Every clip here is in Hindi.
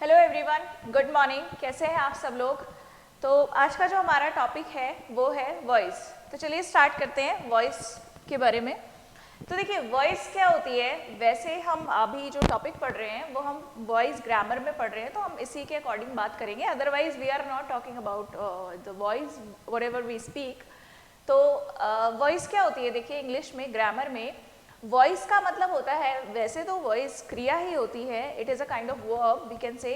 Hello everyone, good morning. कैसे हैं आप सब लोग? तो आज का जो हमारा टॉपिक है वो है वॉइस। तो चलिए स्टार्ट करते हैं वॉइस के बारे में। तो देखिए वॉइस क्या होती है। वैसे हम अभी जो टॉपिक पढ़ रहे हैं वो हम वॉइस ग्रामर में पढ़ रहे हैं, तो हम इसी के अकॉर्डिंग बात करेंगे। Otherwise we are not talking about the voice whatever we speak. तो वॉइस क्या होती है? देखिए इंग्लिश में ग्रामर में वॉइस का मतलब होता है, वैसे तो वॉइस क्रिया ही होती है, it is a kind of verb we can say,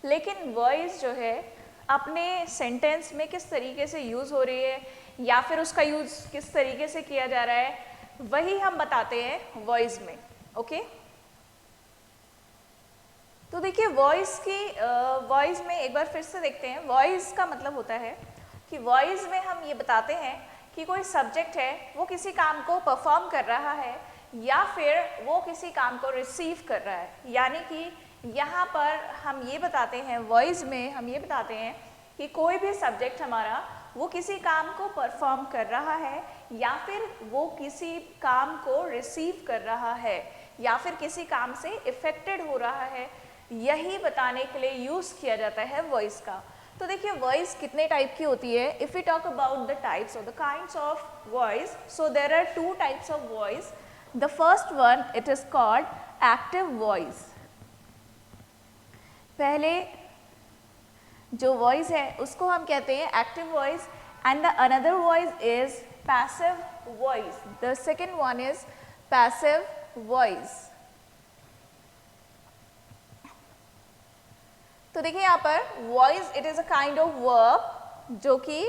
लेकिन वॉइस जो है अपने सेंटेंस में किस तरीके से यूज़ हो रही है या फिर उसका यूज़ किस तरीके से किया जा रहा है, वही हम बताते हैं वॉइस में। ओके तो देखिए वॉइस में एक बार फिर से देखते हैं। वॉइस का मतलब होता है कि वॉइस में हम ये बताते हैं कि कोई सब्जेक्ट है वो किसी काम को परफॉर्म कर रहा है या फिर वो किसी काम को रिसीव कर रहा है। यानी कि यहाँ पर हम ये बताते हैं, वॉइस में हम ये बताते हैं कि कोई भी सब्जेक्ट हमारा वो किसी काम को परफॉर्म कर रहा है या फिर वो किसी काम को रिसीव कर रहा है या फिर किसी काम से इफेक्टेड हो रहा है, यही बताने के लिए यूज़ किया जाता है वॉइस का। तो देखिए वॉइस कितने टाइप की होती है। If we talk about the types और the kinds of voice, so there are two types of voice. The first one it is called active voice. पहले जो वॉइस है उसको हम कहते हैं active voice, and the another voice is passive voice. The second one is passive voice. तो देखिए यहाँ पर voice it is a kind of verb जो कि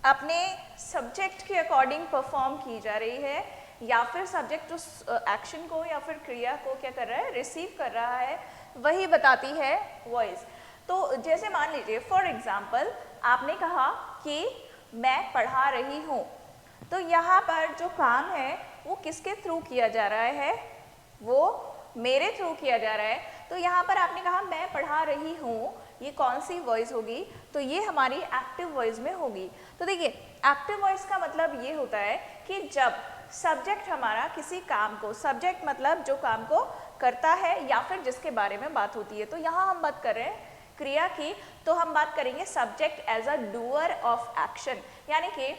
अपने सब्जेक्ट के अकॉर्डिंग परफॉर्म की जा रही है या फिर सब्जेक्ट उस एक्शन को या फिर क्रिया को क्या कर रहा है, रिसीव कर रहा है, वही बताती है वॉइस। तो जैसे मान लीजिए फॉर एग्जाम्पल आपने कहा कि मैं पढ़ा रही हूँ, तो यहाँ पर जो काम है वो किसके थ्रू किया जा रहा है, वो मेरे थ्रू किया जा रहा है। तो यहाँ पर आपने कहा मैं पढ़ा रही हूँ, ये कौन सी वॉइस होगी? तो ये हमारी एक्टिव वॉइस में होगी। तो देखिए एक्टिव वॉइस का मतलब ये होता है कि जब सब्जेक्ट हमारा किसी काम को, सब्जेक्ट मतलब जो काम को करता है या फिर जिसके बारे में बात होती है। तो यहाँ हम बात कर रहे हैं क्रिया की, तो हम बात करेंगे subject as a doer of action. यानी कि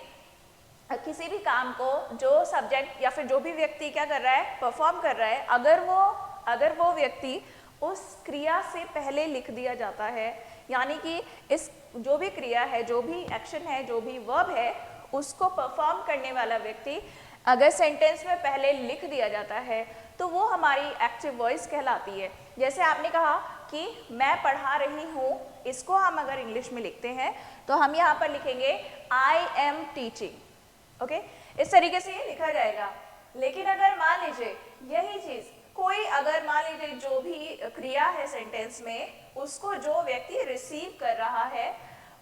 किसी भी काम को जो सब्जेक्ट या फिर जो भी व्यक्ति क्या कर रहा है, परफॉर्म कर रहा है, अगर वो व्यक्ति उस क्रिया से पहले लिख दिया जाता है, यानी कि इस जो भी क्रिया है, जो भी एक्शन है, जो भी वर्ब है, उसको परफॉर्म करने वाला व्यक्ति अगर सेंटेंस में पहले लिख दिया जाता है तो वो हमारी एक्टिव वॉइस कहलाती है। जैसे आपने कहा कि मैं पढ़ा रही हूँ, इसको हम अगर इंग्लिश में लिखते हैं तो हम यहाँ पर लिखेंगे आई एम टीचिंग। ओके, इस तरीके से ये लिखा जाएगा। लेकिन अगर मान लीजिए यही चीज़ कोई, अगर मान लीजिए जो भी क्रिया है सेंटेंस में, उसको जो व्यक्ति रिसीव कर रहा है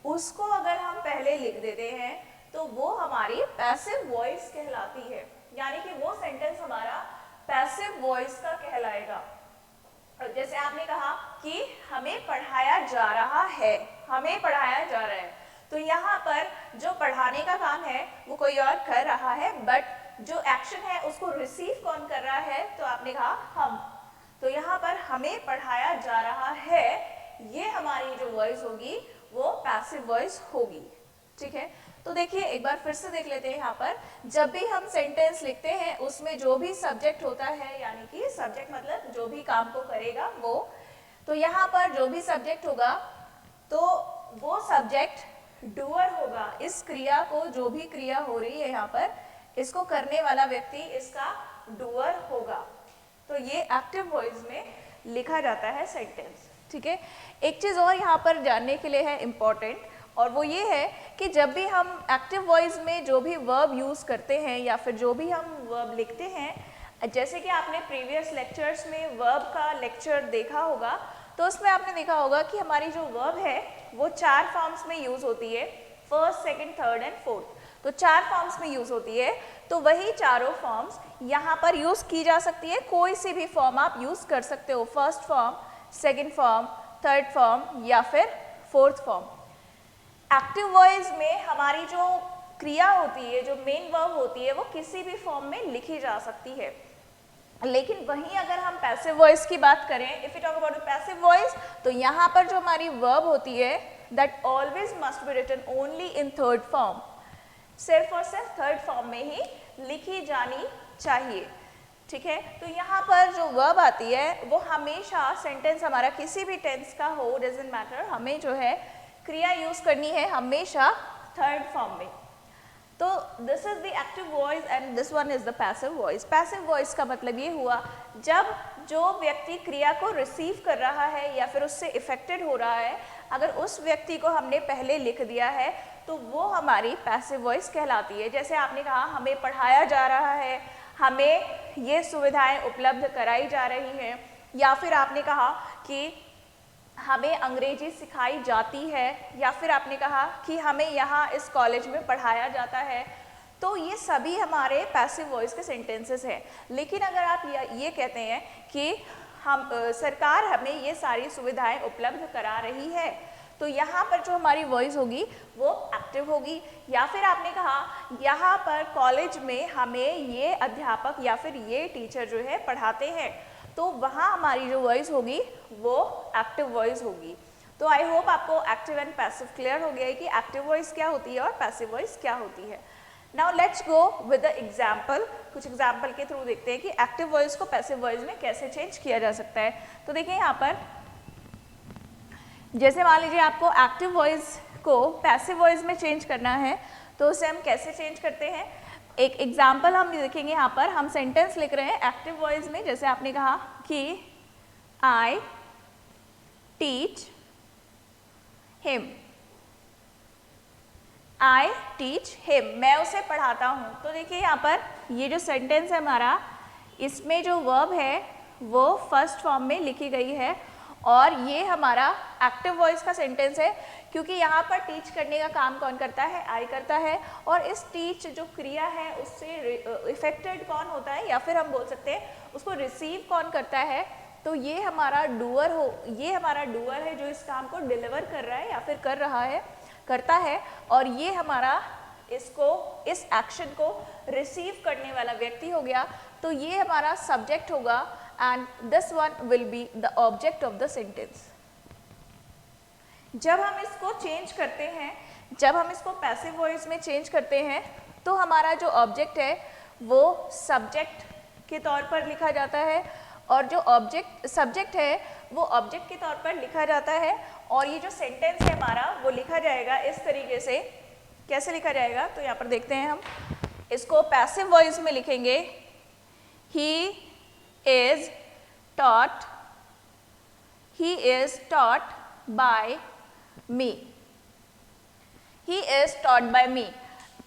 उसको अगर हम पहले लिख देते हैं तो वो हमारी पैसिव वॉइस कहलाती है। यानी कि वो सेंटेंस हमारा पैसिव वॉइस का कहलाएगा। जैसे आपने कहा कि हमें पढ़ाया जा रहा है, हमें पढ़ाया जा रहा है, तो यहाँ पर जो पढ़ाने का काम है वो कोई और कर रहा है, बट जो एक्शन है उसको रिसीव कौन कर रहा है? तो आपने कहा हम। तो यहाँ पर हमें पढ़ाया जा रहा है, ये हमारी जो वॉइस होगी वो पैसिव वॉइस होगी। ठीक है, तो देखिए एक बार फिर से देख लेते हैं। यहाँ पर जब भी हम सेंटेंस लिखते हैं उसमें जो भी सब्जेक्ट होता है, यानी कि सब्जेक्ट मतलब जो भी काम को करेगा वो, तो यहाँ पर जो भी सब्जेक्ट होगा तो वो सब्जेक्ट डूअर होगा। इस क्रिया को, जो भी क्रिया हो रही है यहाँ पर, इसको करने वाला व्यक्ति इसका डूअर होगा। तो ये एक्टिव वॉइस में लिखा जाता है सेंटेंस। ठीक है, एक चीज़ और यहाँ पर जानने के लिए है इम्पॉर्टेंट, और वो ये है कि जब भी हम एक्टिव वॉइस में जो भी वर्ब यूज़ करते हैं या फिर जो भी हम वर्ब लिखते हैं, जैसे कि आपने प्रीवियस लेक्चर्स में वर्ब का लेक्चर देखा होगा, तो उसमें आपने देखा होगा कि हमारी जो वर्ब है वो 4 फॉर्म्स में यूज़ होती है, first, second, third and fourth. तो 4 फॉर्म्स में यूज़ होती है। तो वही चारों फॉर्म्स यहाँ पर यूज़ की जा सकती है, कोई सी भी फॉर्म आप यूज़ कर सकते हो, first form, second form, third form या फिर फोर्थ फॉर्म। एक्टिव वॉइस में हमारी जो क्रिया होती है, जो मेन वर्ब होती है, वो किसी भी फॉर्म में लिखी जा सकती है। लेकिन वहीं अगर हम पैसिव वॉइस की बात करें, if you talk about passive voice, तो यहाँ पर जो हमारी वर्ब होती है that always must be written only in third form, सिर्फ और सिर्फ थर्ड फॉर्म में ही लिखी जानी चाहिए, ठीक है। तो यहाँ पर जो वर्ब आती है वो हमेशा सेंटेंस हमारा किसी भी टेंस का हो, डजंट मैटर, हमें जो है क्रिया यूज करनी है हमेशा थर्ड फॉर्म में। तो this is the active voice and this one is the passive voice. Passive voice का मतलब ये हुआ जब जो व्यक्ति क्रिया को रिसीव कर रहा है या फिर उससे इफेक्टेड हो रहा है, अगर उस व्यक्ति को हमने पहले लिख दिया है तो वो हमारी पैसिव वॉइस कहलाती है। जैसे आपने कहा हमें पढ़ाया जा रहा है, हमें ये सुविधाएं उपलब्ध कराई जा रही हैं, या फिर आपने कहा कि हमें अंग्रेजी सिखाई जाती है, या फिर आपने कहा कि हमें यहाँ इस कॉलेज में पढ़ाया जाता है, तो ये सभी हमारे पैसिव वॉइस के सेंटेंसेस हैं। लेकिन अगर आप ये कहते हैं कि हम सरकार हमें ये सारी सुविधाएं उपलब्ध करा रही है, तो यहाँ पर जो हमारी वॉइस होगी वो एक्टिव होगी। या फिर आपने कहा यहाँ पर कॉलेज में हमें ये अध्यापक या फिर ये टीचर जो है पढ़ाते हैं, तो वहाँ हमारी जो वॉइस होगी वो एक्टिव वॉइस होगी। तो आई होप आपको एक्टिव एंड पैसिव क्लियर हो गया है कि एक्टिव वॉइस क्या होती है और पैसिव वॉइस क्या होती है। Now let's go with the example. कुछ एग्जाम्पल के थ्रू देखते हैं कि एक्टिव वॉइस को पैसिव वॉइस में कैसे चेंज किया जा सकता है। तो देखिए यहाँ पर जैसे मान लीजिए आपको एक्टिव वॉइस को पैसिव वॉइस में चेंज करना है, तो उसे हम कैसे चेंज करते हैं। एक एग्जाम्पल हम देखेंगे। यहाँ पर हम सेंटेंस लिख रहे हैं एक्टिव वॉइस में। जैसे आपने कहा कि I teach him, I teach him, मैं उसे पढ़ाता हूँ। तो देखिए यहाँ पर ये जो सेंटेंस है हमारा, इसमें जो वर्ब है वो फर्स्ट फॉर्म में लिखी गई है और ये हमारा एक्टिव वॉइस का सेंटेंस है, क्योंकि यहाँ पर टीच करने का काम कौन करता है, आई करता है। और इस टीच जो क्रिया है उससे इफेक्टेड कौन होता है, या फिर हम बोल सकते हैं उसको रिसीव कौन करता है, तो ये हमारा डूअर ये हमारा डूअर है जो इस काम को डिलीवर कर रहा है या फिर कर रहा है, करता है। और ये हमारा इस एक्शन को रिसीव करने वाला व्यक्ति हो गया। तो ये हमारा सब्जेक्ट होगा and this one will be the object of the sentence. जब हम इसको चेंज करते हैं, जब हम इसको पैसिव वॉइस में चेंज करते हैं, तो हमारा जो ऑब्जेक्ट है वो सब्जेक्ट के तौर पर लिखा जाता है और जो सब्जेक्ट है वो ऑब्जेक्ट के तौर पर लिखा जाता है। और ये जो सेंटेंस है हमारा वो लिखा जाएगा इस तरीके से। कैसे लिखा जाएगा, तो यहाँ पर देखते हैं हम इसको पैसिव वॉइस में लिखेंगे। He is taught by me, he is taught by me।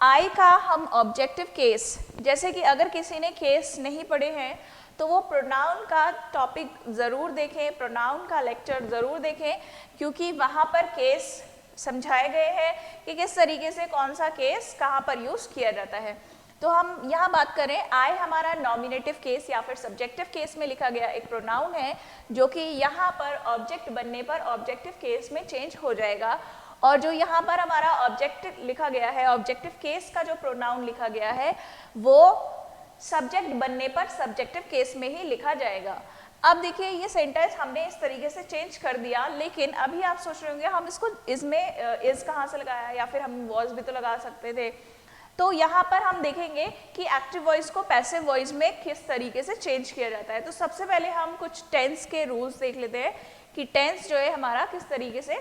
आई का हम ऑब्जेक्टिव केस, जैसे कि अगर किसी ने केस नहीं पढ़े हैं तो वो प्रोनाउन का टॉपिक ज़रूर देखें, प्रोनाउन का लेक्चर ज़रूर देखें, क्योंकि वहाँ पर केस समझाए गए हैं कि किस तरीके से कौन सा केस कहाँ पर यूज़ किया जाता है। तो हम यहाँ बात करें, आई हमारा नॉमिनेटिव केस या फिर सब्जेक्टिव केस में लिखा गया एक प्रोनाउन है, जो कि यहाँ पर ऑब्जेक्ट बनने पर ऑब्जेक्टिव केस में चेंज हो जाएगा। और जो यहाँ पर हमारा ऑब्जेक्टिव लिखा गया है, ऑब्जेक्टिव केस का जो प्रोनाउन लिखा गया है वो सब्जेक्ट बनने पर सब्जेक्टिव केस में ही लिखा जाएगा। अब देखिए ये सेंटेंस हमने इस तरीके से चेंज कर दिया, लेकिन अभी आप सोच रहे होंगे हम इसको इसमें इज कहाँ से लगाया, या फिर हम वॉज भी तो लगा सकते थे। तो यहाँ पर हम देखेंगे कि एक्टिव वॉइस को पैसिव वॉइस में किस तरीके से चेंज किया जाता है। तो सबसे पहले हम कुछ टेंस के रूल्स देख लेते हैं कि टेंस जो है हमारा किस तरीके से,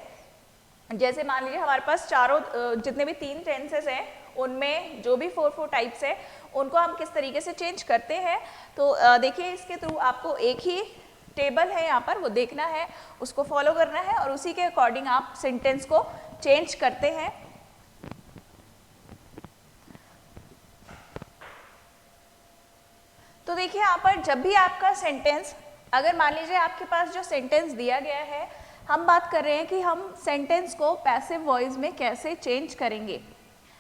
जैसे मान लीजिए हमारे पास चारों जितने भी 3 टेंसेस हैं उनमें जो भी 4 टाइप्स है उनको हम किस तरीके से चेंज करते हैं। तो देखिए इसके थ्रू आपको एक ही टेबल है यहाँ पर, वो देखना है, उसको फॉलो करना है और उसी के अकॉर्डिंग आप सेंटेंस को चेंज करते हैं। तो देखिए यहाँ पर जब भी आपका सेंटेंस, अगर मान लीजिए आपके पास जो सेंटेंस दिया गया है, हम बात कर रहे हैं कि हम सेंटेंस को पैसिव वॉइस में कैसे चेंज करेंगे,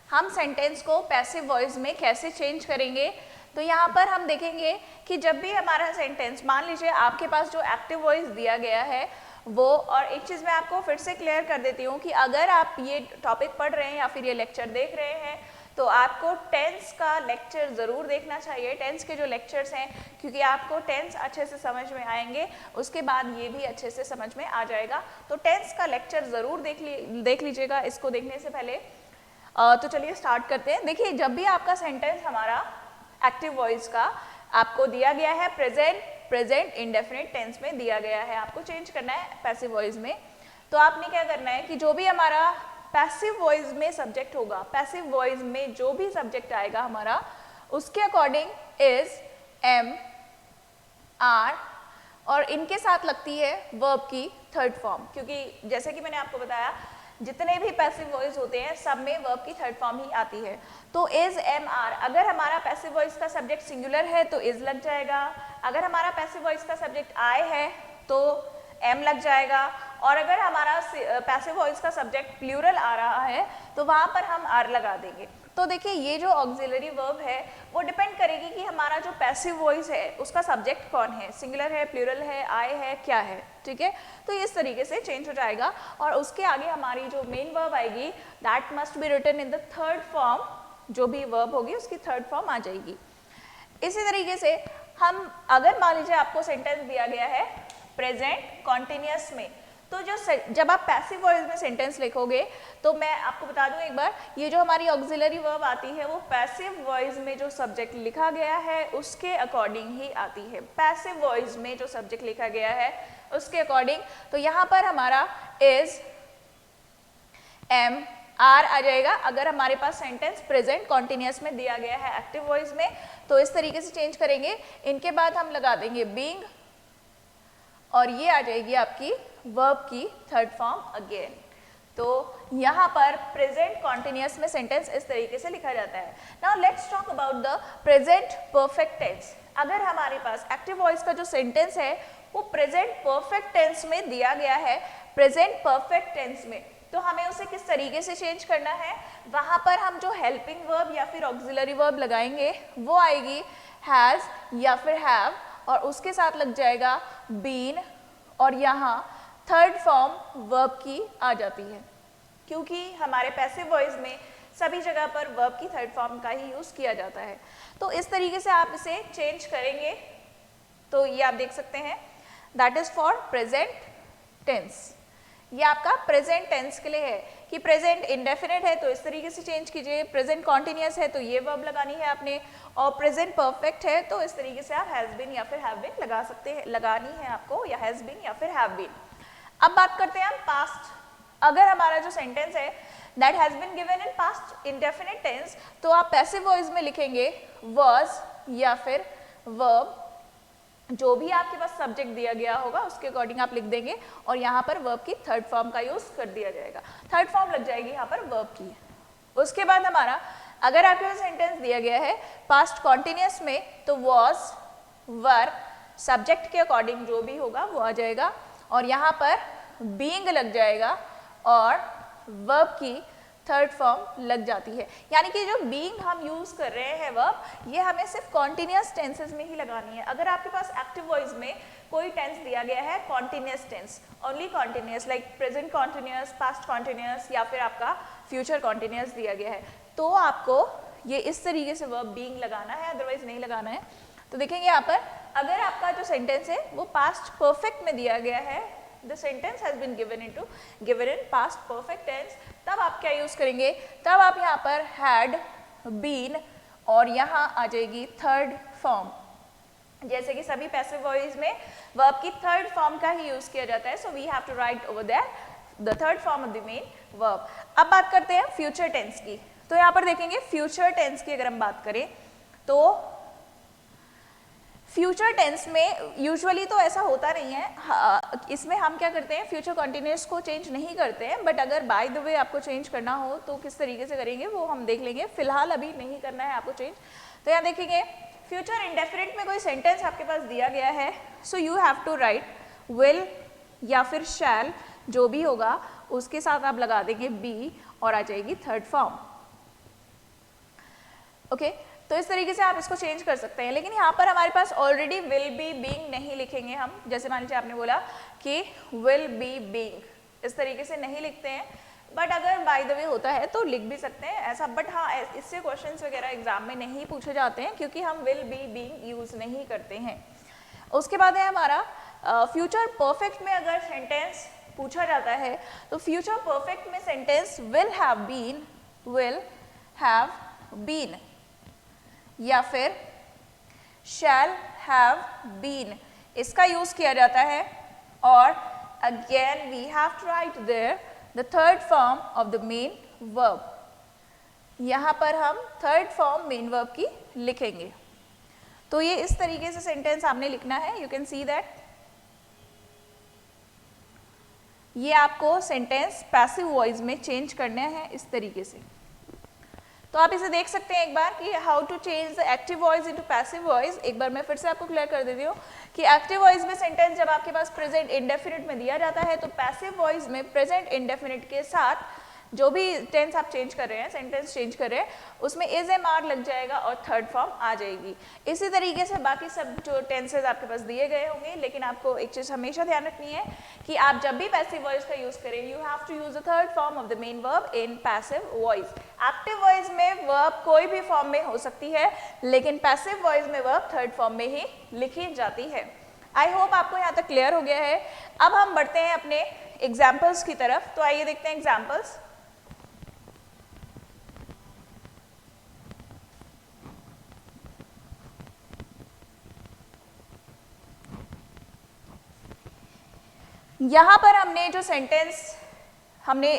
हम सेंटेंस को पैसिव वॉइस में कैसे चेंज करेंगे। तो यहाँ पर हम देखेंगे कि जब भी हमारा सेंटेंस, मान लीजिए आपके पास जो एक्टिव वॉइस दिया गया है वो, और एक चीज़ मैं आपको फिर से क्लियर कर देती हूँ कि अगर आप ये टॉपिक पढ़ रहे हैं या फिर ये लेक्चर देख रहे हैं तो आपको टेंस का लेक्चर ज़रूर देखना चाहिए, टेंस के जो लेक्चर्स हैं, क्योंकि आपको टेंस अच्छे से समझ में आएंगे, उसके बाद ये भी अच्छे से समझ में आ जाएगा। तो टेंस का लेक्चर ज़रूर देख लीजिएगा इसको देखने से पहले। तो चलिए स्टार्ट करते हैं। देखिए, जब भी आपका सेंटेंस हमारा एक्टिव वॉइस का आपको दिया गया है प्रेजेंट इंडेफिनिट टेंस में दिया गया है, आपको चेंज करना है पैसिव वॉइस में, तो आपने क्या करना है कि जो भी हमारा पैसिव वॉइस में सब्जेक्ट होगा, पैसिव वॉइस में जो भी सब्जेक्ट आएगा हमारा, उसके अकॉर्डिंग इज एम आर और इनके साथ लगती है वर्ब की थर्ड फॉर्म, क्योंकि जैसे कि मैंने आपको बताया जितने भी पैसिव वॉइस होते हैं सब में वर्ब की थर्ड फॉर्म ही आती है। तो इज एम आर, अगर हमारा पैसिव वॉइस का सब्जेक्ट सिंगुलर है तो इज लग जाएगा, अगर हमारा पैसिव वॉइस का सब्जेक्ट आई है तो एम लग जाएगा, और अगर हमारा पैसिव वॉइस का सब्जेक्ट प्लूरल आ रहा है तो वहाँ पर हम आर लगा देंगे। तो देखिए, ये जो ऑक्सिलरी वर्ब है वो डिपेंड करेगी कि हमारा जो पैसिव वॉइस है उसका सब्जेक्ट कौन है, सिंगुलर है, प्लूरल है, आई है, क्या है, ठीक है। तो इस तरीके से चेंज हो जाएगा और उसके आगे हमारी जो मेन वर्ब आएगी that must be written in the third form, जो भी वर्ब होगी उसकी थर्ड फॉर्म आ जाएगी। इसी तरीके से हम, अगर मान लीजिए आपको सेंटेंस दिया गया है प्रेजेंट कॉन्टिन्यूअस में, तो जब आप पैसिव वॉइस में सेंटेंस लिखोगे तो मैं आपको बता दूं एक बार, ये जो हमारी ऑक्सिलरी वर्ब आती है वो पैसिव वॉइस में जो सब्जेक्ट लिखा गया है उसके अकॉर्डिंग ही आती है, पैसिव वॉइस में जो सब्जेक्ट लिखा गया है उसके अकॉर्डिंग। तो यहाँ पर हमारा इज एम आर आ जाएगा अगर हमारे पास सेंटेंस प्रेजेंट कॉन्टिन्यूअस में दिया गया है एक्टिव वॉइस में, तो इस तरीके से चेंज करेंगे। इनके बाद हम लगा देंगे बीइंग और ये आ जाएगी आपकी वर्ब की थर्ड फॉर्म अगेन। तो यहाँ पर प्रेजेंट कॉन्टिन्यूअस में सेंटेंस इस तरीके से लिखा जाता है। Now let's talk about the present perfect tense. अगर हमारे पास एक्टिव वॉइस का जो सेंटेंस है वो प्रेजेंट परफेक्ट टेंस में दिया गया है, प्रेजेंट परफेक्ट टेंस में, तो हमें उसे किस तरीके से चेंज करना है, वहाँ पर हम जो हेल्पिंग वर्ब या फिर ऑक्सिलरी वर्ब लगाएंगे वो आएगी हैज़ या फिर हैव, और उसके साथ लग जाएगा बीन, और यहाँ थर्ड फॉर्म वर्ब की आ जाती है, क्योंकि हमारे पैसिव वॉइस में सभी जगह पर वर्ब की थर्ड फॉर्म का ही यूज़ किया जाता है। तो इस तरीके से आप इसे चेंज करेंगे। तो ये आप देख सकते हैं that is for present tense. ये आपका प्रेजेंट टेंस के लिए है कि प्रेजेंट इंडेफिनिट है तो इस तरीके से चेंज कीजिए, प्रेजेंट कॉन्टिन्यूअस है तो ये वर्ब लगानी है आपने, और प्रेजेंट परफेक्ट है तो इस तरीके से आप हैज बीन या फिर हैव बीन लगा सकते हैं, लगानी है आपको, या हैज बीन या फिर हैव बीन। अब बात करते हैं हम पास्ट। अगर हमारा जो सेंटेंस है that has been given in past indefinite tense, तो आप पैसिव वॉइस में लिखेंगे वाज या फिर वर्ब, जो भी आपके पास सब्जेक्ट दिया गया होगा उसके अकॉर्डिंग आप लिख देंगे, और यहाँ पर वर्ब की थर्ड फॉर्म का यूज कर दिया जाएगा, थर्ड फॉर्म लग जाएगी यहाँ पर वर्ब की। उसके बाद हमारा, अगर आपके पास सेंटेंस दिया गया है पास्ट कॉन्टिन्यूअस में, तो वॉज वर सब्जेक्ट के अकॉर्डिंग जो भी होगा वो आ जाएगा, और यहाँ पर बीइंग लग जाएगा और वर्ब की थर्ड फॉर्म लग जाती है। यानी कि जो बीइंग हम यूज कर रहे हैं वर्ब, ये हमें सिर्फ कॉन्टिन्यूअस टेंसेस में ही लगानी है। अगर आपके पास एक्टिव वॉइस में कोई टेंस दिया गया है continuous tense, only continuous, like present continuous, past continuous या फिर आपका फ्यूचर कॉन्टिन्यूअस दिया गया है, तो आपको ये इस तरीके से वर्ब बीइंग लगाना है, अदरवाइज नहीं लगाना है। तो देखेंगे यहाँ पर, अगर आपका जो सेंटेंस है वो पास्ट परफेक्ट में दिया गया है, the sentence has been given in past perfect tense, तब आप क्या यूज करेंगे, तब आप यहाँ पर हैड बीन और यहाँ आ जाएगी थर्ड फॉर्म। जैसे कि सभी पैसिव वॉइस में वर्ब की थर्ड फॉर्म का ही यूज किया जाता है, so we have to write over that the third form of the main verb. अब बात करते हैं फ्यूचर टेंस की। तो यहाँ पर देखेंगे फ्यूचर टेंस की अगर हम बात करें तो फ्यूचर टेंस में यूजुअली तो ऐसा होता नहीं है, इसमें हम क्या करते हैं, फ्यूचर कॉन्टिन्यूअस को चेंज नहीं करते हैं, बट अगर बाय द वे आपको चेंज करना हो तो किस तरीके से करेंगे वो हम देख लेंगे, फिलहाल अभी नहीं करना है आपको चेंज। तो यहाँ देखेंगे फ्यूचर इंडेफिनिट में कोई सेंटेंस आपके पास दिया गया है, so you have to write will या फिर शैल, जो भी होगा उसके साथ आप लगा देंगे बी और आ जाएगी थर्ड फॉर्म। ओके, तो इस तरीके से आप इसको चेंज कर सकते हैं। लेकिन यहाँ पर हमारे पास ऑलरेडी विल बी बीइंग नहीं लिखेंगे हम, जैसे मान लीजिए आपने बोला कि विल बी बीइंग, इस तरीके से नहीं लिखते हैं। बट अगर बाय द वे होता है तो लिख भी सकते हैं ऐसा, बट हाँ इससे क्वेश्चंस वगैरह एग्जाम में नहीं पूछे जाते हैं क्योंकि हम विल बी बीइंग यूज नहीं करते हैं। उसके बाद है हमारा फ्यूचर परफेक्ट में अगर सेंटेंस पूछा जाता है तो फ्यूचर परफेक्ट में सेंटेंस विल हैव बीन या फिर शैल हैव बीन इसका यूज किया जाता है। और again we have to write there the third form of the main verb, यहाँ पर हम थर्ड फॉर्म मेन वर्ब की लिखेंगे। तो ये इस तरीके से सेंटेंस आपने लिखना है, यू कैन सी दैट ये आपको सेंटेंस पैसिव वॉइस में चेंज करना है इस तरीके से। तो आप इसे देख सकते हैं एक बार कि how to change the active voice into passive voice. एक बार मैं फिर से आपको क्लियर कर देती हूँ कि एक्टिव वॉइस में सेंटेंस जब आपके पास प्रेजेंट इंडेफिनिट में दिया जाता है तो पैसिव वॉइस में प्रेजेंट इंडेफिनिट के साथ जो भी टेंस आप चेंज कर रहे हैं, सेंटेंस चेंज कर रहे हैं, उसमें इज एम आर लग जाएगा और थर्ड फॉर्म आ जाएगी। इसी तरीके से बाकी सब जो टेंसेज आपके पास दिए गए होंगे, लेकिन आपको एक चीज़ हमेशा ध्यान रखनी है कि आप जब भी पैसिव वॉइस का यूज करें you have to use the third form of the main verb in passive voice. Active voice में वर्ब कोई भी फॉर्म में हो सकती है, लेकिन पैसिव वॉइस में वर्ब थर्ड फॉर्म में ही लिखी जाती है। आई होप आपको यहाँ तक क्लियर हो गया है। अब हम बढ़ते हैं अपने एग्जाम्पल्स की तरफ। तो आइए देखते हैं एग्जाम्पल्स। यहाँ पर हमने जो सेंटेंस हमने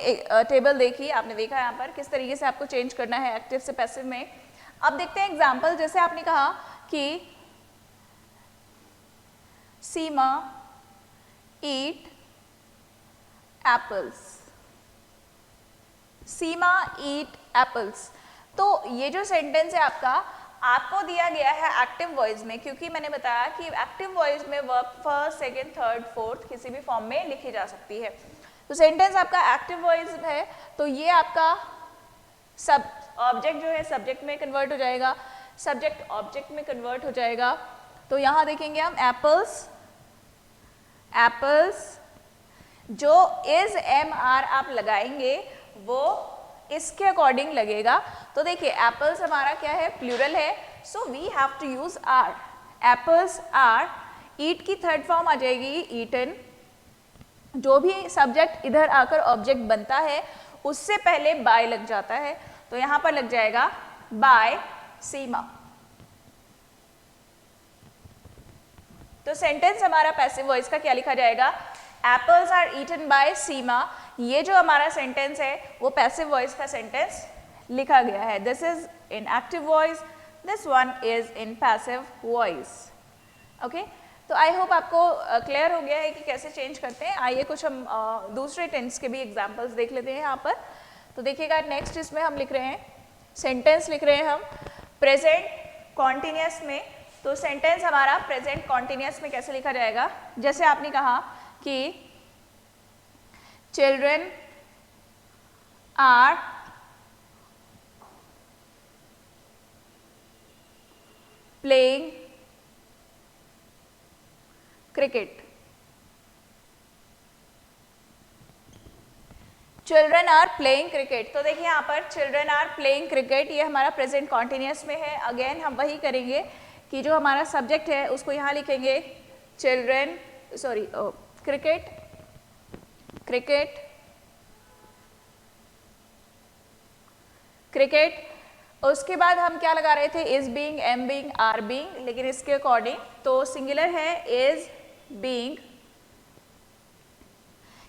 टेबल देखी, आपने देखा यहाँ पर किस तरीके से आपको चेंज करना है एक्टिव से पैसिव में। अब देखते हैं एग्जाम्पल। जैसे आपने कहा कि सीमा ईट एप्पल्स, सीमा ईट एप्पल्स। तो ये जो सेंटेंस है आपको दिया गया है एक्टिव वॉइस में, क्योंकि मैंने बताया कि एक्टिव वॉइस में verb first, second, third, fourth किसी भी फॉर्म में लिखी जा सकती है। तो सेंटेंस आपका एक्टिव वॉइस है तो ये आपका सब ऑब्जेक्ट जो है सब्जेक्ट में कन्वर्ट हो जाएगा, सब्जेक्ट ऑब्जेक्ट में कन्वर्ट हो जाएगा। तो यहाँ देखेंगे हम एप्पल्स, एप्पल्स जो इज एम आर आप लगाएंगे वो इसके अकॉर्डिंग लगेगा। तो देखिए एप्पल्स हमारा क्या है, प्लूरल है, so we have to use are. Apples are, eat की थर्ड फॉर्म आ जाएगी ईटन। जो भी सब्जेक्ट इधर आकर ऑब्जेक्ट बनता है उससे पहले बाय लग जाता है, तो यहां पर लग जाएगा बाय सीमा। तो सेंटेंस हमारा पैसिव वॉइस का क्या लिखा जाएगा, एप्पल्स आर ईटन बाय सीमा। ये जो हमारा सेंटेंस है वो पैसिव वॉइस का सेंटेंस लिखा गया है। This is in active voice, this one is in passive voice. Okay, तो आई होप आपको क्लियर हो गया है कि कैसे चेंज करते हैं। आइए कुछ हम दूसरे टेंस के भी एग्जांपल्स देख लेते हैं यहाँ पर। तो देखिएगा नेक्स्ट इसमें हम लिख रहे हैं, सेंटेंस लिख रहे हैं हम प्रेजेंट कॉन्टिन्यूअस में। तो सेंटेंस हमारा प्रेजेंट कॉन्टिन्यूअस में कैसे लिखा जाएगा, जैसे आपने कहा कि children are playing cricket, children are playing cricket. तो देखिए यहाँ पर चिल्ड्रन आर प्लेइंग क्रिकेट, ये हमारा प्रेजेंट कॉन्टिन्यूअस में है। अगेन हम वही करेंगे कि जो हमारा सब्जेक्ट है उसको यहाँ लिखेंगे children, sorry cricket, cricket, cricket. उसके बाद हम क्या लगा रहे थे, is being, am being, are being, लेकिन इसके अकॉर्डिंग तो सिंगुलर है is being,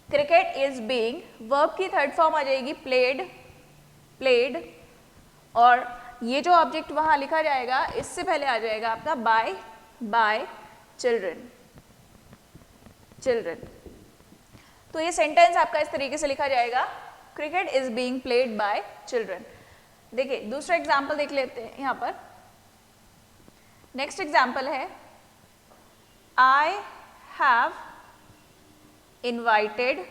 cricket is being. Verb की थर्ड फॉर्म आ जाएगी प्लेड, प्लेड। और ये जो ऑब्जेक्ट वहां लिखा जाएगा इससे पहले आ जाएगा आपका बाय, बाय चिल्ड्रन, चिल्ड्रन। तो ये सेंटेंस आपका इस तरीके से लिखा जाएगा, cricket is being played by children. देखिए दूसरा एग्जाम्पल देख लेते हैं यहाँ पर। नेक्स्ट एग्जाम्पल है I have invited,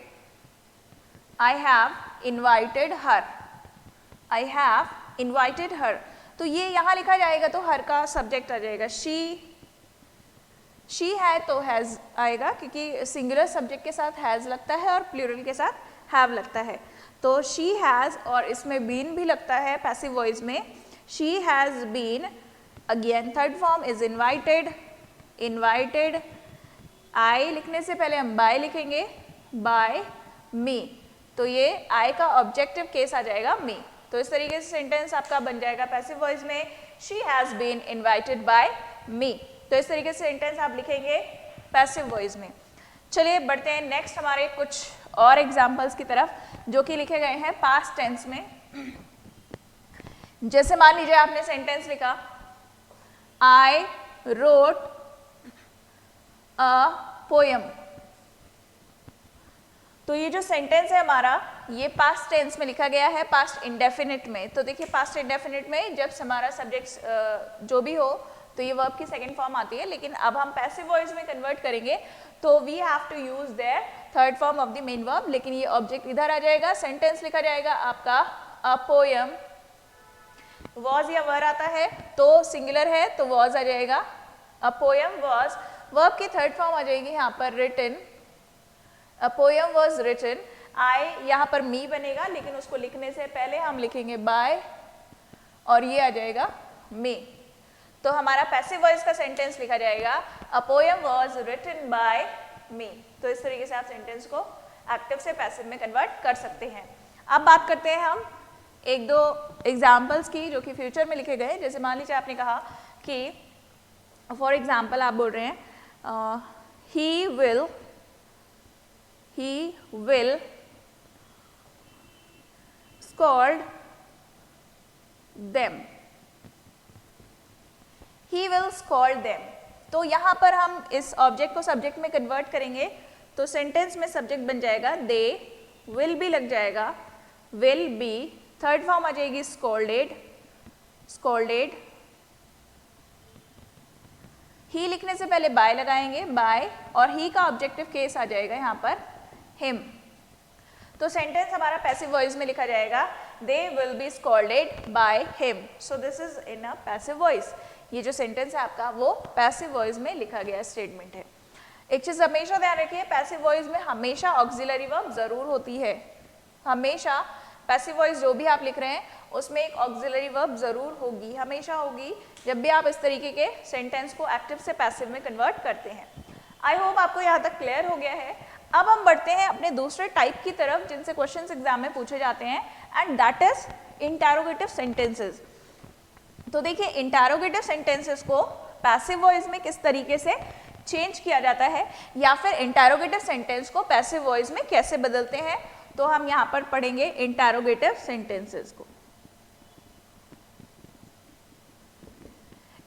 I have invited her, I have invited her. तो ये यहाँ लिखा जाएगा तो हर का सब्जेक्ट आ जाएगा शी है तो हैज़ आएगा, क्योंकि सिंगुलर सब्जेक्ट के साथ हैज़ लगता है और प्लूरल के साथ हैव लगता है। तो शी हैज़, और इसमें बीन भी लगता है पैसिव वॉइस में, she has been, again third form is invited, invited, I लिखने से पहले हम बाय लिखेंगे, बाय मी, तो ये आई का ऑब्जेक्टिव केस आ जाएगा मी। तो इस तरीके से सेंटेंस आपका बन जाएगा पैसिव वॉइस में, she has been invited by me. तो इस तरीके से सेंटेंस आप लिखेंगे पैसिव वॉइस में। चलिए बढ़ते हैं नेक्स्ट हमारे कुछ और एग्जाम्पल्स की तरफ जो कि लिखे गए हैं पास्ट टेंस में। जैसे मान लीजिए आपने सेंटेंस लिखा, आई रोट अ पोयम, तो ये जो सेंटेंस है हमारा ये पास्ट टेंस में लिखा गया है, पास्ट इंडेफिनिट में। तो देखिए पास्ट इंडेफिनिट में जब हमारा सब्जेक्ट जो भी हो तो ये वर्ब की सेकंड फॉर्म आती है, लेकिन अब हम पैसिव वॉइस में कन्वर्ट करेंगे तो we have to use their third form of the main verb, लेकिन ये ऑब्जेक्ट इधर आ जाएगा, सेंटेंस लिखा जाएगा आपका अ पोयम, वॉज या वर आता है तो सिंगुलर है तो वॉज आ जाएगा, अ पोयम वॉज, वर्ब की थर्ड फॉर्म आ जाएगी यहाँ पर written, a poem was written, I यहाँ पर मी बनेगा लेकिन उसको लिखने से पहले हम लिखेंगे बाय और ये आ जाएगा मी। तो हमारा पैसिव वॉइस का सेंटेंस लिखा जाएगा a poem was written by me. तो इस तरीके से आप सेंटेंस को एक्टिव से पैसिव में कन्वर्ट कर सकते हैं। अब बात करते हैं हम एक दो एग्जाम्पल्स की जो कि फ्यूचर में लिखे गए। जैसे मान लीजिए आपने कहा कि फॉर एग्जाम्पल आप बोल रहे हैं he will scold them, he will scold them। तो यहाँ पर हम इस ऑब्जेक्ट को सब्जेक्ट में कन्वर्ट करेंगे तो सेंटेंस में सब्जेक्ट बन जाएगा दे, विल भी लग जाएगा, विल बी, थर्ड फॉर्म आ जाएगी स्कोल्डेड, स्कोल्डेड, ही लिखने से पहले बाय लगाएंगे, बाय, और ही का ऑब्जेक्टिव केस आ जाएगा यहाँ पर हिम। तो सेंटेंस हमारा पैसिव वॉइस में लिखा जाएगा they will be scolded by him. So this is in a passive voice. ये जो सेंटेंस है आपका वो पैसिव वॉइस में लिखा गया स्टेटमेंट है। एक चीज हमेशा ध्यान रखिए, पैसिव वॉइस में हमेशा ऑक्सिलरी वर्ब जरूर होती है, हमेशा पैसिव वॉइस जो भी आप लिख रहे हैं उसमें एक ऑक्सिलरी वर्ब जरूर होगी, हमेशा होगी जब भी आप इस तरीके के सेंटेंस को एक्टिव से पैसिव में कन्वर्ट करते हैं। आई होप आपको यहाँ तक क्लियर हो गया है। अब हम बढ़ते हैं अपने दूसरे टाइप की तरफ जिनसे क्वेश्चंस एग्जाम में पूछे जाते हैं, and that is interrogative sentences. तो देखिए इंटरोगेटिव सेंटेंसेस को पैसिव वॉइस में किस तरीके से चेंज किया जाता है या फिर इंटरोगेटिव सेंटेंस को पैसिव वॉइस में कैसे बदलते हैं, तो हम यहाँ पर पढ़ेंगे इंटरोगेटिव सेंटेंसेस को।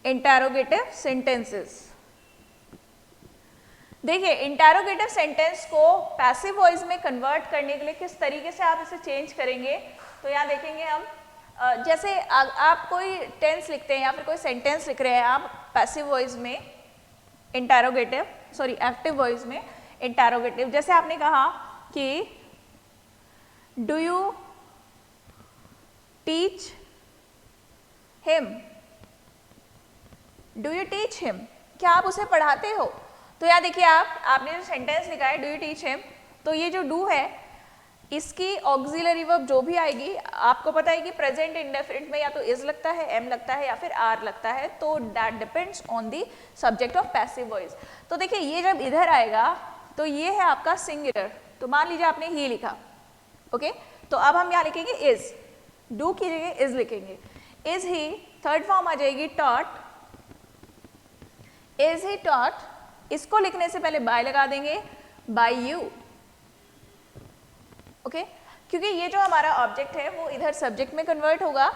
इंटरोगेटिव सेंटेंसेस, देखिए इंटरोगेटिव सेंटेंस को पैसिव वॉइस में कन्वर्ट करने के लिए किस तरीके से आप इसे चेंज करेंगे, तो यहाँ देखेंगे हम जैसे आप कोई टेंस लिखते हैं या फिर कोई सेंटेंस लिख रहे हैं आप पैसिव वॉइस में इंटरोगेटिव, सॉरी एक्टिव वॉइस में इंटरोगेटिव। जैसे आपने कहा कि do you teach him, do you teach him, क्या आप उसे पढ़ाते हो। तो यहाँ देखिए आपने जो सेंटेंस लिखा है डू यू टीच हिम, तो ये जो डू है इसकी ऑक्सिलरी वर्ब जो भी आएगी आपको पता है कि प्रेजेंट इंडेफिनिट में या तो इज लगता है, एम लगता है या फिर आर लगता है, तो that depends on the subject of passive voice. तो देखिए ये जब इधर आएगा तो ये है आपका सिंगुलर, तो मान लीजिए आपने ही लिखा, ओके, तो अब हम यहाँ लिखेंगे इज, डू की जगह इज लिखेंगे, इज ही, थर्ड फॉर्म आ जाएगी टॉट, इज ही टॉट, इसको लिखने से पहले बाय लगा देंगे, बाय यू, ओके, क्योंकि ये जो हमारा ऑब्जेक्ट है वो इधर सब्जेक्ट में कन्वर्ट होगा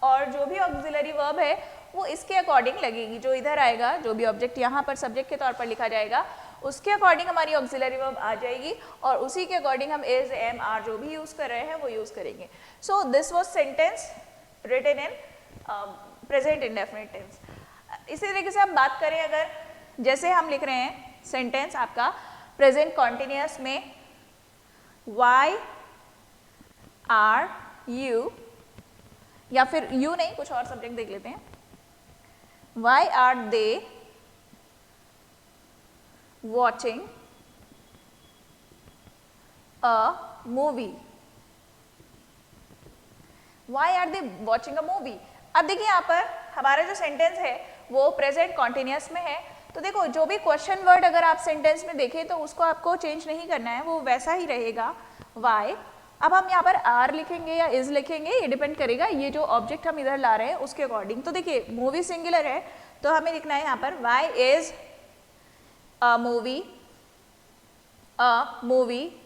और जो भी ऑक्सिलरी वर्ब है वो इसके अकॉर्डिंग लगेगी, जो इधर आएगा, जो भी ऑब्जेक्ट यहाँ पर सब्जेक्ट के तौर पर लिखा जाएगा उसके अकॉर्डिंग हमारी ऑक्सिलरी वर्ब आ जाएगी और उसी के अकॉर्डिंग हम इज, एम, आर जो भी यूज कर रहे हैं वो यूज करेंगे। So this was sentence written in present indefinite tense. इसी तरीके से हम बात करें अगर जैसे हम लिख रहे हैं सेंटेंस आपका प्रेजेंट कॉन्टिन्यूअस में, Why are you, या फिर you नहीं कुछ और सब्जेक्ट देख लेते हैं, Why are they watching a movie, why are they watching a movie. अब देखिए यहाँ पर हमारा जो सेंटेंस है वो प्रेजेंट कॉन्टिन्यूस में है, तो देखो जो भी क्वेश्चन वर्ड अगर आप सेंटेंस में देखें तो उसको आपको चेंज नहीं करना है, वो वैसा ही रहेगा वाई। अब हम यहाँ पर आर लिखेंगे या इज लिखेंगे ये डिपेंड करेगा ये जो ऑब्जेक्ट हम इधर ला रहे हैं उसके अकॉर्डिंग। तो देखिए मूवी सिंगुलर है तो हमें लिखना है यहाँ पर why is a movie, a movie.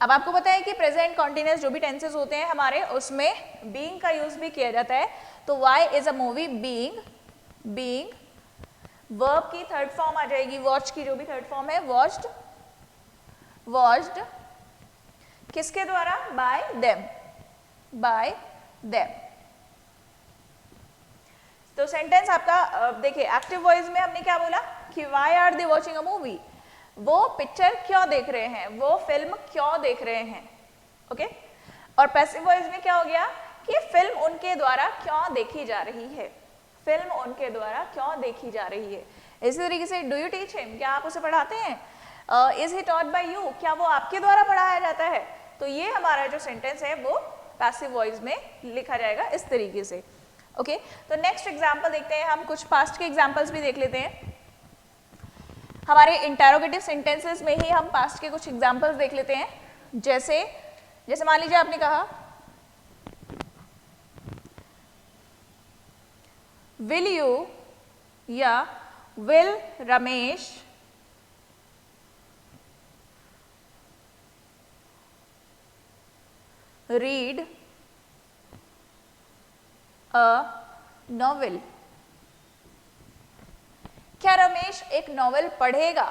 अब आपको पता है कि प्रेजेंट कॉन्टिन्यूस जो भी टेंसेस होते हैं हमारे उसमें बीइंग का यूज भी किया जाता है, तो why is a movie being, being verb की थर्ड फॉर्म आ जाएगी, वॉच की जो भी थर्ड फॉर्म है वॉच्ड, वॉच्ड किसके द्वारा, बाय देम, बाय देम। तो सेंटेंस आपका देखिए एक्टिव वॉइस में हमने क्या बोला कि why are they watching a movie, वो पिक्चर क्यों देख रहे हैं, वो फिल्म क्यों देख रहे हैं, ओके। और पैसिव वॉइस में क्या हो गया कि फिल्म उनके द्वारा क्यों देखी जा रही है, फिल्म उनके द्वारा क्यों देखी जा रही है। इसी तरीके से डू यू टीच हिम, क्या आप उसे पढ़ाते हैं, is he taught by you, क्या वो आपके द्वारा पढ़ाया जाता है। तो ये हमारा जो सेंटेंस है वो पैसिव वॉइस में लिखा जाएगा इस तरीके से, ओके। तो नेक्स्ट एग्जांपल देखते हैं, हम कुछ पास्ट के एग्जांपल्स भी देख लेते हैं। हमारे इंटरोगेटिव सेंटेंसेस में ही हम पास्ट के कुछ एग्जांपल्स देख लेते हैं। जैसे मान लीजिए आपने कहा विल यू या will Ramesh read a novel, क्या रमेश एक नॉवेल पढ़ेगा,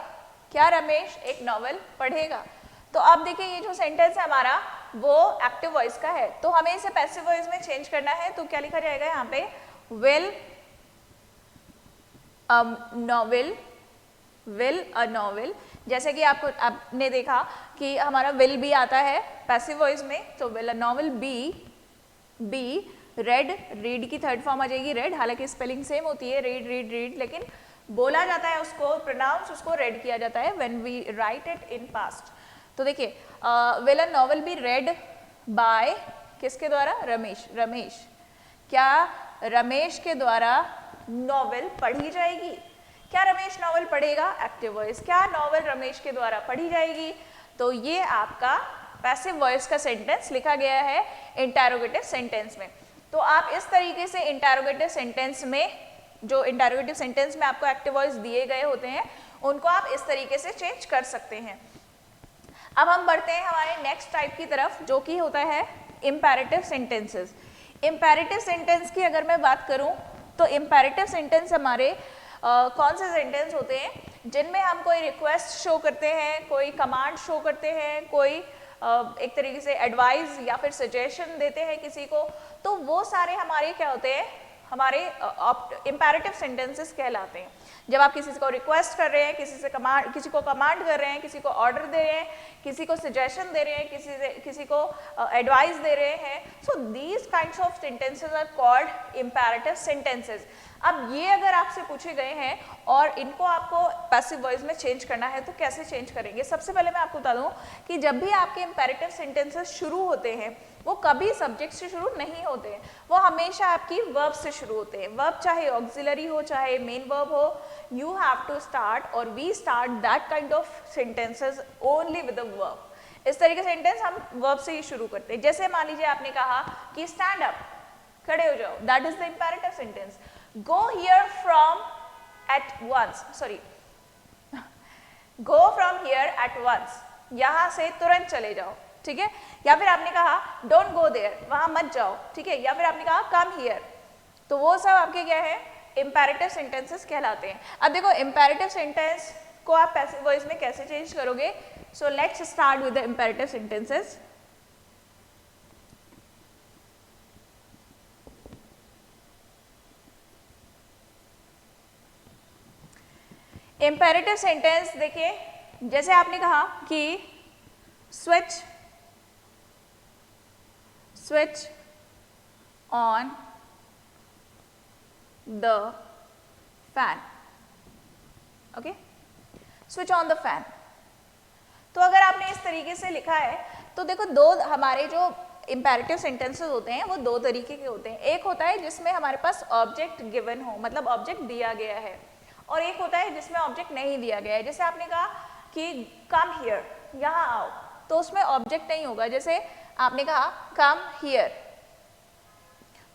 क्या रमेश एक नॉवेल पढ़ेगा। तो आप देखिए ये जो सेंटेंस है हमारा वो एक्टिव वॉइस का है, तो हमें इसे पैसिव वॉइस में चेंज करना है, तो क्या लिखा जाएगा यहाँ पे will a novel, will a novel. जैसे कि आपने देखा कि हमारा विल भी आता है पैसिव वॉइस में, तो will a novel be read, read की थर्ड फॉर्म आ जाएगी रेड, हालांकि स्पेलिंग सेम होती है रीड रीड रीड, लेकिन बोला जाता है उसको, प्रोनाउंस उसको रेड किया जाता है when we write it in past. तो देखिए will a novel be read by किसके द्वारा, रमेश, रमेश, क्या रमेश के द्वारा नॉवेल पढ़ी जाएगी, क्या रमेश नॉवेल पढ़ेगा, एक्टिव वॉइस, क्या नॉवेल रमेश के द्वारा पढ़ी जाएगी। तो ये आपका पैसिव वॉइस का सेंटेंस लिखा गया है इंटरोगेटिव सेंटेंस में। तो आप इस तरीके से इंटरोगेटिव सेंटेंस में, जो इंटरोगेटिव सेंटेंस में आपको एक्टिव वॉइस दिए गए होते हैं उनको आप इस तरीके से चेंज कर सकते हैं। अब हम बढ़ते हैं हमारे नेक्स्ट टाइप की तरफ जो कि होता है इंपेरेटिव सेंटेंसेस। इंपेरेटिव सेंटेंस की अगर मैं बात करूं तो इंपेरेटिव सेंटेंस हमारे कौन से सेंटेंस होते हैं जिनमें हम कोई रिक्वेस्ट शो करते हैं, कोई कमांड शो करते हैं, कोई एक तरीके से एडवाइस या फिर सजेशन देते हैं किसी को, तो वो सारे हमारे क्या होते हैं, हमारे इंपेरेटिव सेंटेंसेस कहलाते हैं। जब आप किसी को रिक्वेस्ट कर रहे हैं, किसी को कमांड कर रहे हैं, किसी को ऑर्डर दे रहे हैं, किसी को सजेशन दे रहे हैं, किसी को एडवाइस दे रहे हैं, so these kinds of sentences are called imperative sentences. अब ये अगर आपसे पूछे गए हैं और इनको आपको पैसिव वॉइस में चेंज करना है तो कैसे चेंज करेंगे। सबसे पहले मैं आपको बता दूं कि जब भी आपके इंपेरेटिव सेंटेंसेस शुरू होते हैं वो कभी सब्जेक्ट से शुरू नहीं होते हैं, वो हमेशा आपकी वर्ब से शुरू होते हैं। वर्ब चाहे ऑक्सिलरी हो चाहे मेन वर्ब हो, यू हैव टू स्टार्ट और we start that kind of sentences only with a verb. इस तरीके से सेंटेंस हम वर्ब से ही शुरू करते हैं। जैसे मान लीजिए आपने कहा कि स्टैंड अप, खड़े हो जाओ, that is the imperative sentence. Go here from at once, sorry, go from here at once, यहाँ से तुरंत चले जाओ, ठीक है। या फिर आपने कहा don't go there, वहाँ मत जाओ, ठीक है। या फिर आपने कहा come here, तो वो सब आपके क्या है, इंपेरेटिव सेंटेंसेस कहलाते हैं। अब देखो इंपेरेटिव सेंटेंस को आप पैसिव वॉइस में कैसे चेंज करोगे। So let's start with the imperative sentences. Imperative sentence देखिए, जैसे आपने कहा कि switch on the fan, okay, switch on the fan. तो अगर आपने इस तरीके से लिखा है तो देखो दो हमारे जो इम्पेरेटिव सेंटेंसेस होते हैं वो दो तरीके के होते हैं। एक होता है जिसमें हमारे पास ऑब्जेक्ट गिवन हो, मतलब ऑब्जेक्ट दिया गया है, और एक होता है जिसमें ऑब्जेक्ट नहीं दिया गया है। जैसे आपने कहा कि कम हियर, यहाँ आओ, तो उसमें ऑब्जेक्ट नहीं होगा। जैसे आपने कहा कम हियर,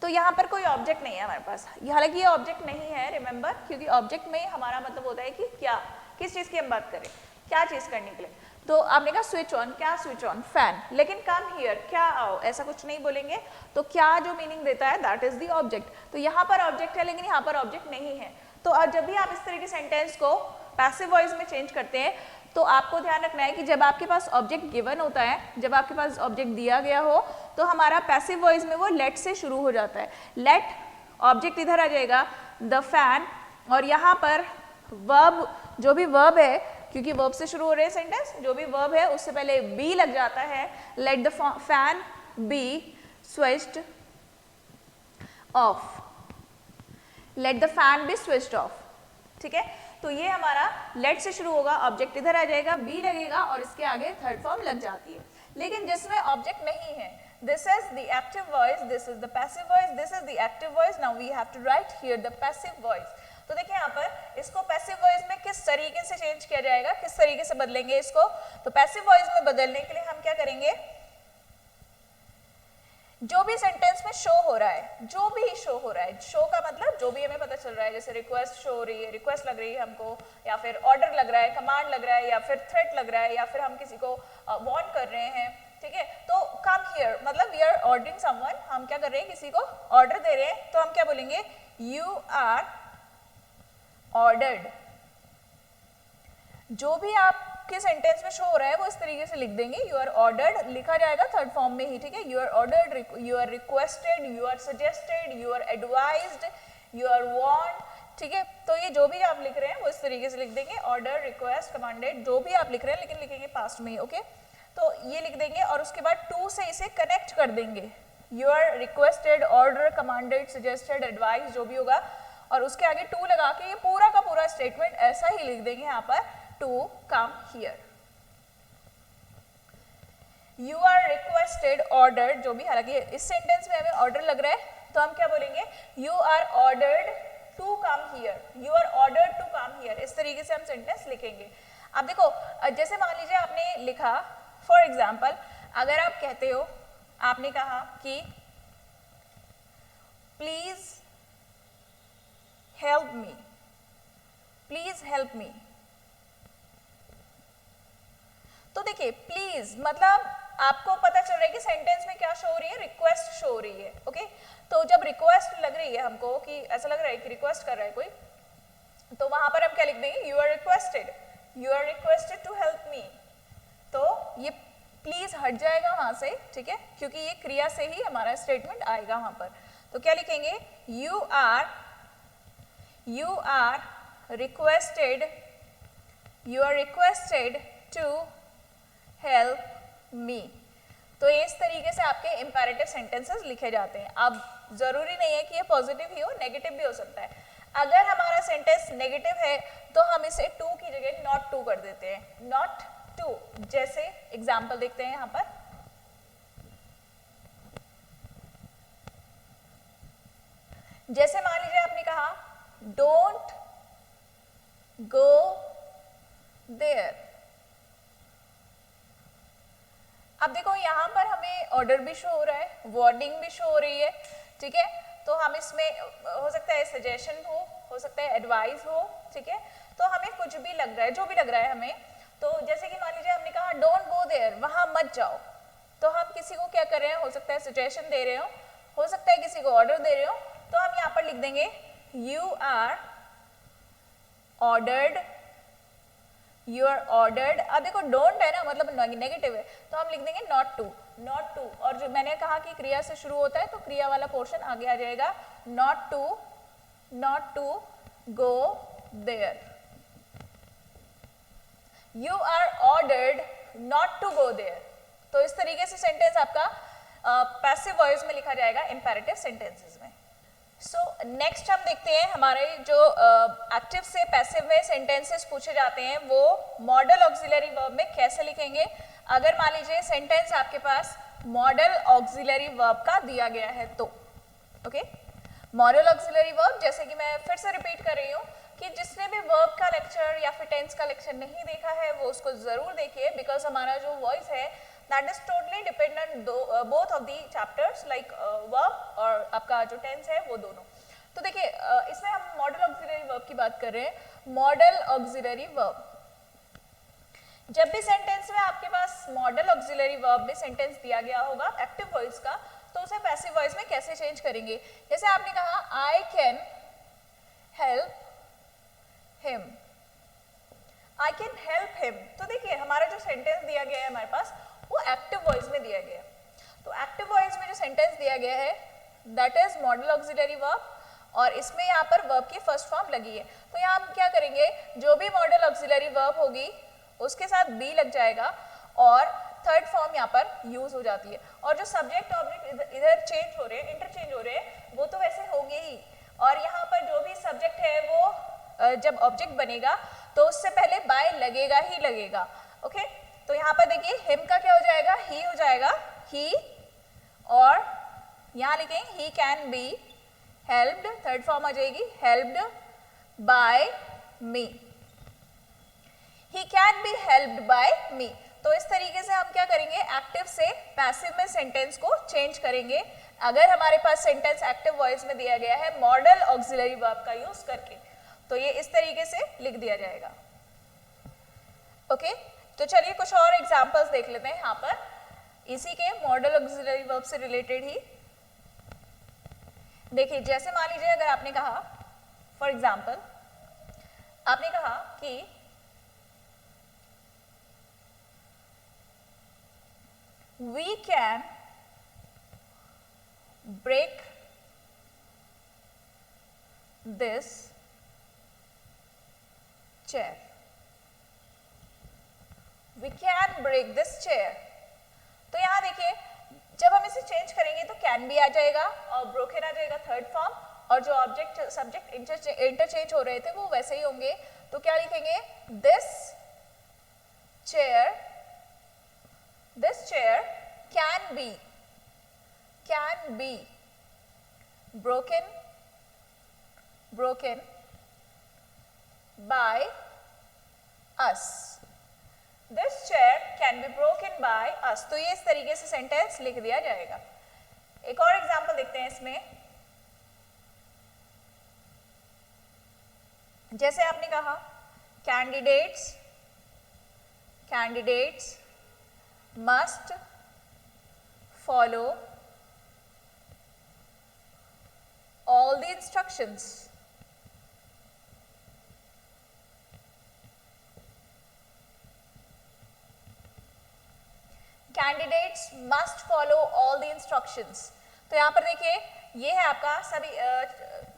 तो यहाँ पर कोई ऑब्जेक्ट नहीं है हमारे पास। हालांकि ये ऑब्जेक्ट नहीं है, रिमेंबर, क्योंकि ऑब्जेक्ट में हमारा मतलब होता है कि क्या, किस चीज़ की हम बात करें, क्या चीज़ करने के लिए। तो आपने कहा स्विच ऑन, क्या स्विच ऑन, फैन, लेकिन कम हियर, क्या आओ, ऐसा कुछ नहीं बोलेंगे। तो क्या जो मीनिंग देता है दैट इज द ऑब्जेक्ट। तो यहाँ पर ऑब्जेक्ट है लेकिन यहाँ पर ऑब्जेक्ट नहीं है। तो जब भी आप इस तरह के सेंटेंस को पैसिव वॉइस में चेंज करते हैं तो आपको ध्यान रखना है कि जब आपके पास ऑब्जेक्ट गिवन होता है, जब आपके पास ऑब्जेक्ट दिया गया हो, तो हमारा पैसिव वॉइस में वो लेट से शुरू हो जाता है। लेट, ऑब्जेक्ट इधर आ जाएगा द फैन, और यहाँ पर वर्ब, जो भी वर्ब है, क्योंकि वर्ब से शुरू हो रहे हैं सेंटेंस, जो भी वर्ब है उससे पहले बी लग जाता है। Let the fan B switched off, let the fan B switched off, ठीक है। तो ये हमारा लेट से शुरू होगा, ऑब्जेक्ट इधर आ जाएगा, बी लगेगा और इसके आगे थर्ड फॉर्म लग जाती है। लेकिन जिसमें ऑब्जेक्ट नहीं है, this is the active voice, this is the passive voice, this is the active voice, now we have to write here the passive voice. तो देखिए यहाँ पर इसको पैसिव वॉइस में किस तरीके से चेंज किया जाएगा, किस तरीके से बदलेंगे इसको। तो पैसिव वॉइस में बदलने के लिए हम क्या करेंगे, जो भी सेंटेंस में शो हो रहा है, जो भी शो हो रहा है, शो का मतलब जो भी हमें पता चल रहा है, जैसे रिक्वेस्ट शो हो रही है, रिक्वेस्ट लग रही है हमको, या फिर ऑर्डर लग रहा है, कमांड लग रहा है, या फिर थ्रेट लग रहा है, या फिर हम किसी को वार्न कर रहे हैं, ठीक है। तो कम हियर मतलब वी आर ऑर्डरिंग समवन, हम क्या कर रहे हैं, किसी को ऑर्डर दे रहे हैं, तो हम क्या बोलेंगे, यू आर ऑर्डर्ड। जो भी आपके सेंटेंस में शो हो रहा है वो इस तरीके से लिख देंगे, यू आर ऑर्डर्ड, लिखा जाएगा थर्ड फॉर्म में ही, ठीक है। You are ordered, you are requested, you are suggested, you are advised, you are warned, ठीक है। तो ये जो भी आप लिख रहे हैं वो इस तरीके से लिख देंगे, ऑर्डर, रिक्वेस्ट, कमांडेड, जो भी आप लिख रहे हैं, लेकिन लिखेंगे पास्ट में ही, ओके। तो ये लिख देंगे और उसके बाद टू से इसे कनेक्ट कर देंगे, you are requested, order, commanded, suggested, advise, जो भी होगा, और उसके आगे टू लगा के ये पूरा का पूरा स्टेटमेंट ऐसा ही लिख देंगे यहाँ पर, to come here. You are requested, ordered, जो भी, हालांकि इस सेंटेंस में हमें ऑर्डर लग रहा है, तो हम क्या बोलेंगे, you are ordered to come here, you are ordered to come here. इस तरीके से हम सेंटेंस लिखेंगे। अब देखो, जैसे मान लीजिए आपने लिखा, फॉर एग्जाम्पल, अगर आप कहते हो, आपने कहा कि please help me, please help me. तो देखिए प्लीज मतलब आपको पता चल रहा है कि सेंटेंस में क्या शो हो रही है, रिक्वेस्ट शो हो रही है, ओके। तो जब रिक्वेस्ट लग रही है हमको, कि ऐसा लग रहा है कि रिक्वेस्ट कर रहा है कोई, तो वहां पर हम क्या लिख देंगे, you are requested, you are requested to help me. तो ये प्लीज हट जाएगा वहां से, ठीक है, क्योंकि ये क्रिया से ही हमारा स्टेटमेंट आएगा वहां पर। तो क्या लिखेंगे, you are requested, you are requested to help me. तो इस तरीके से आपके इंपेरेटिव सेंटेंसेस लिखे जाते हैं। अब जरूरी नहीं है कि ये पॉजिटिव ही हो, नेगेटिव भी हो सकता है। अगर हमारा सेंटेंस नेगेटिव है तो हम इसे टू की जगह नॉट टू कर देते हैं, नॉट टू। जैसे एग्जाम्पल देखते हैं यहाँ पर, जैसे मान लीजिए आपने कहा डोंट गो देयर। अब देखो यहाँ पर हमें ऑर्डर भी शो हो रहा है, वार्निंग भी शो हो रही है, ठीक है। तो हम इसमें हो सकता है सजेशन हो सकता है एडवाइस हो, ठीक है। तो हमें कुछ भी लग रहा है, जो भी लग रहा है हमें। तो जैसे कि मान लीजिए हमने कहा डोंट गो देयर, वहां मत जाओ, तो हम किसी को क्या कर रहे हैं, हो सकता है सजेशन दे रहे हो सकता है किसी को ऑर्डर दे रहे हो, तो हम यहाँ पर लिख देंगे you are ordered, you are ordered. अब देखो डोंट है ना, मतलब नेगेटिव है, तो हम लिख देंगे नॉट टू, नॉट टू। और जो मैंने कहा कि क्रिया से शुरू होता है तो क्रिया वाला पोर्शन आगे आ जाएगा, not to go there, you are ordered not to go there. तो इस तरीके से सेंटेंस आपका पैसिव वॉइस में लिखा जाएगा इंपेरेटिव सेंटेंसेस में। सो नेक्स्ट हम देखते हैं हमारे जो एक्टिव से पैसिव में सेंटेंसेस पूछे जाते हैं वो मॉडल ऑक्सिलरी वर्ब में कैसे लिखेंगे। अगर मान लीजिए सेंटेंस आपके पास मॉडल ऑक्सिलरी वर्ब का दिया गया है तो ओके मॉडल ऑक्सिलरी वर्ब, जैसे कि मैं फिर से रिपीट कर रही हूँ कि जिसने भी वर्ब का लेक्चर या फिर टेंस का लेक्चर नहीं देखा है वो उसको जरूर देखिए, बिकॉज हमारा जो वॉइस है that is totally dependent both of the chapters like verb और आपका जो टेंस है वो दोनों। तो देखिए इसमें हम मॉडल ऑक्सिलरी वर्ब की बात कर रहे हैं। मॉडल ऑक्सिलरी वर्ब, जब भी सेंटेंस में आपके पास मॉडल ऑक्सिलरी वर्ब में सेंटेंस दिया गया होगा एक्टिव वॉइस का, तो उसे पैसिव वॉइस में कैसे चेंज करेंगे। जैसे आपने कहा I can help him, I can help him, तो देखिए हमारा जो सेंटेंस दिया गया है हमारे पास वो एक्टिव वॉइस में दिया गया है। तो एक्टिव वॉइस में जो सेंटेंस दिया गया है that is model auxiliary verb, और इसमें यहाँ पर वर्ब की फर्स्ट फॉर्म लगी है। तो यहाँ हम क्या करेंगे, जो भी मॉडल ऑक्सिलरी वर्ब होगी उसके साथ बी लग जाएगा और थर्ड फॉर्म यहाँ पर यूज हो जाती है, और जो सब्जेक्ट ऑब्जेक्ट इधर चेंज हो रहे हैं, इंटरचेंज हो रहे हैं, वो तो वैसे होंगे ही। और यहाँ पर जो भी सब्जेक्ट है वो जब ऑब्जेक्ट बनेगा तो उससे पहले बाय लगेगा ही लगेगा। ओके, तो यहाँ पर देखिए हिम का क्या हो जाएगा, ही हो जाएगा, ही, और यहाँ लिखेंगे he can be helped, third form आ जाएगी helped by me, he can be helped by me. तो इस तरीके से हम क्या करेंगे, एक्टिव से पैसिव में सेंटेंस को चेंज करेंगे अगर हमारे पास सेंटेंस एक्टिव वॉइस में दिया गया है मॉडल ऑक्सिलरी वर्ब का यूज करके, तो ये इस तरीके से लिख दिया जाएगा। ओके, तो चलिए कुछ और एग्जांपल्स देख लेते हैं यहाँ पर इसी के मॉडल ऑक्सिलरी वर्ब से रिलेटेड ही। देखिए जैसे मान लीजिए अगर आपने कहा, फॉर एग्जाम्पल आपने कहा कि we can break this chair, we can break this chair। तो यहाँ देखिए जब हम इसे चेंज करेंगे तो कैन भी आ जाएगा और ब्रोकन आ जाएगा थर्ड फॉर्म, और जो ऑब्जेक्ट सब्जेक्ट इंटरचेंज हो रहे थे वो वैसे ही होंगे। तो क्या लिखेंगे, this chair can be broken by us, this chair can be broken by us। तो ये इस तरीके से सेंटेंस लिख दिया जाएगा। एक और एग्जांपल देखते हैं इसमें, जैसे आपने कहा candidates must follow all the instructions, candidates must follow all the instructions। तो यहाँ पर देखिए ये है आपका सभी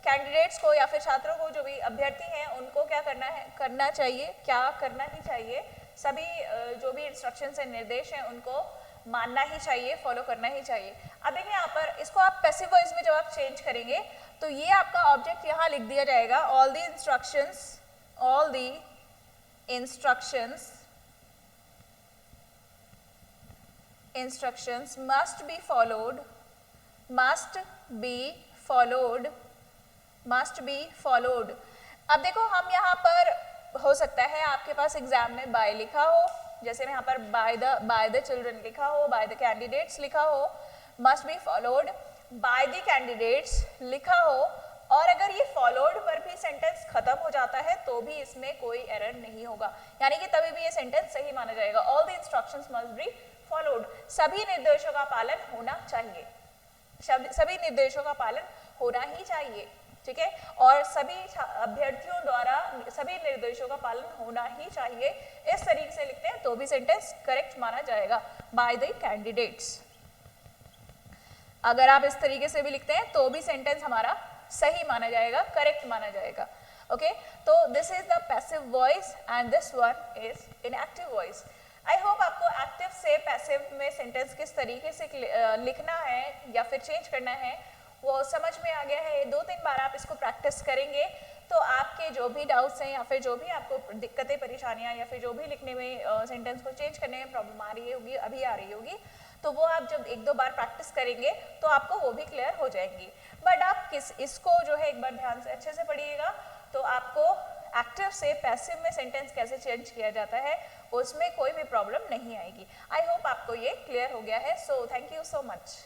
कैंडिडेट्स को या फिर छात्रों को, जो भी अभ्यर्थी हैं उनको क्या करना चाहिए, क्या करना ही चाहिए, सभी जो भी इंस्ट्रक्शंस हैं, निर्देश हैं, उनको मानना ही चाहिए, फॉलो करना ही चाहिए। अब देखिए यहाँ पर इसको आप पैसिव वॉइस में जब आप चेंज करेंगे तो ये आपका ऑब्जेक्ट यहाँ लिख दिया जाएगा, all the instructions must be followed। अब देखो हम यहाँ पर हो सकता है आपके पास एग्जाम में बाय लिखा हो, जैसे यहाँ पर बाय द चिल्ड्रन लिखा हो, बाय द कैंडिडेट्स लिखा हो, must be followed by the candidates लिखा हो, और अगर ये फॉलोड पर भी सेंटेंस खत्म हो जाता है तो भी इसमें कोई एरर नहीं होगा, यानी कि तभी भी ये सेंटेंस सही माना जाएगा। All the instructions must be followed, सभी निर्देशों का पालन होना चाहिए, सभी निर्देशों का पालन होना ही चाहिए, ठीक है, और सभी अभ्यर्थियों द्वारा सभी निर्देशों का पालन होना ही चाहिए। इस तरीके से लिखते हैं तो भी सेंटेंस करेक्ट माना जाएगा, बाय द कैंडिडेट्स। अगर आप इस तरीके से भी लिखते हैं तो भी सेंटेंस हमारा सही माना जाएगा, करेक्ट माना जाएगा। ओके, तो this is the passive voice and this one is in active voice. I hope आपको एक्टिव से पैसिव में सेंटेंस किस तरीके से लिखना है या फिर चेंज करना है वो समझ में आ गया है। 2-3 बार आप इसको प्रैक्टिस करेंगे तो आपके जो भी डाउट्स हैं या फिर जो भी आपको दिक्कतें, परेशानियां या फिर जो भी लिखने में सेंटेंस को चेंज करने में प्रॉब्लम आ रही होगी, अभी आ रही होगी, तो वो आप जब एक दो बार प्रैक्टिस करेंगे तो आपको वो भी क्लियर हो जाएंगी। बट आप इसको जो है एक बार ध्यान से अच्छे से पढ़िएगा तो आपको एक्टिव से पैसिव में सेंटेंस कैसे चेंज किया जाता है उसमें कोई भी प्रॉब्लम नहीं आएगी। आई होप आपको ये क्लियर हो गया है। So thank you so much.